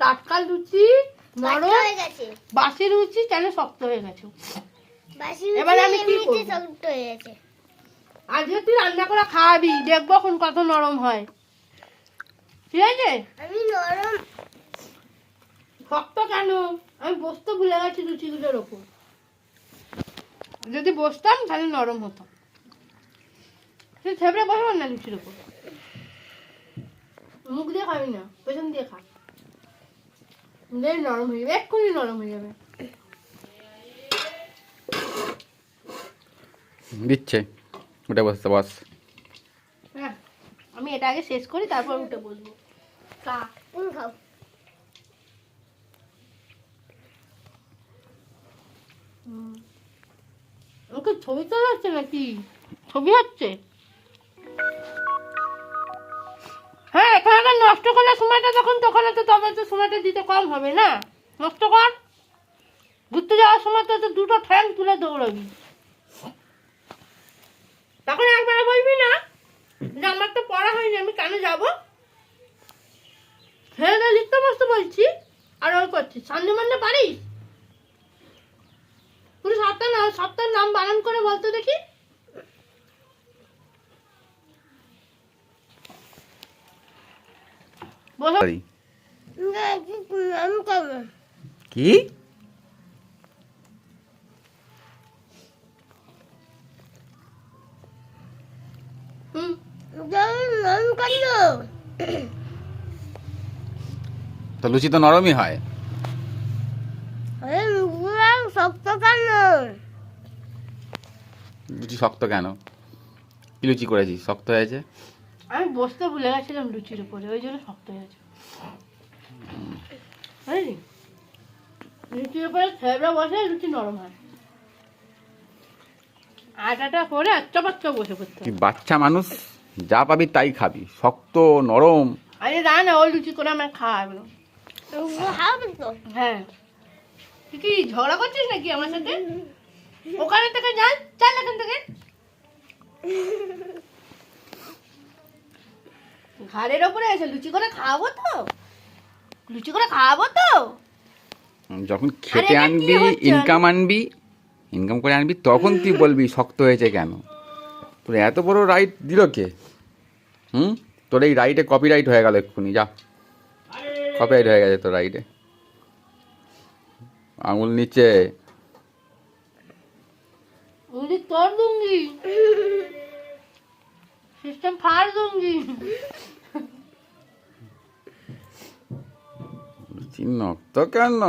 টাটকা লুচি নরম হয়ে গেছে, বাসি লুচি কেন শক্ত হয়ে গেছে। বাসি এবার লুচি আমি কি এমনিতে করব? শক্ত হয়ে গেছে। আজকে তুই রান্না করে খাওয়াবি, দেখবো এখন কত নরম হয়, ঠিক আছে? আমি নরম শক্ত কেন? আমি বসতে ভুলে গেছি লুচিগুলোর ওপর, যদি বসতাম তাহলে নরম হতো। তুই থেবড়ে বসবো না লুচির ওপর, মুখ দিয়ে খাবি না, পেছন দিয়ে খা, নরম হয়ে যাবে, এক্ষুনি নরম হয়ে যাবে। দিচ্ছে উঠে বসতে বস। হ্যাঁ, আমি এটা আগে শেষ করি, তারপর উঠে বসবো। তুমি খাও। ওকে ছবি তোলা হচ্ছে নাকি? ছবি হচ্ছে? হ্যাঁ, এখানে নষ্ট করলে সময়টা তখন তবে তো সময়টা দিতে কম হবে না। নষ্ট কর, ঘুরতে যাওয়ার সময় তো দুটো ঠ্যাং তুলে দৌড়াবি, তখন একবার বলবি না যে আমার তো পড়া হয়নি, আমি কেন যাবো? হ্যাঁ, লিখতে বসতে বলছি আর ওই করছিস, সামনে মানতে পারিস? পুরো সপ্তাহের নাম বানান করে বলতো দেখি। বলো। আমি খাবো। কি হুম, নরম কেন? তো লুচি তো নরমই হয়। আরে মুখগুলো শক্ত কেন? লুচি শক্ত কেন? কি লুচি করেছিস শক্ত হয়েছে? আমি বসতে ভুলে গেছিলাম লুচির উপরে, ওই জন্য শক্ত হয়ে গেছে। বুঝলি, লুচির উপরে থেবড়া বসে লুচি নরম হয়, আটাটা করে আচ্চা পাচ্চা বসে পড়তে তুই হয়। বাচ্চা মানুষ, যা পাবি তাই খাবি, শক্ত নরম। আরে না না, ও লুচি করে আমার খাওয়াবে। খাবে তো? হ্যাঁ, তুই কি ঝগড়া করছিস নাকি আমার সাথে? ওখানে থেকে যান, চাল এখান থেকে। ঘাড়ের ওপরে এসে লুচি করে খাওয়াবো তো, লুচি করে খাওয়াবো তো। যখন খেটে এটা কি আনবি, হচ্ছে? ইনকাম করে আনবি, তখন তুই বলবি শক্ত হয়েছে কেন। তোর এত বড় রাইট দিল কে? তোর এই রাইটে কপিরাইট হয়ে গেল এক্ষুনি, যা, কপিরাইট হয়ে গেছে তোর রাইটে। আঙুল নিচে। उंगली तोड़ दूंगी, सिस्टम फाड़ दूंगी। চিহ্ন তো কেন?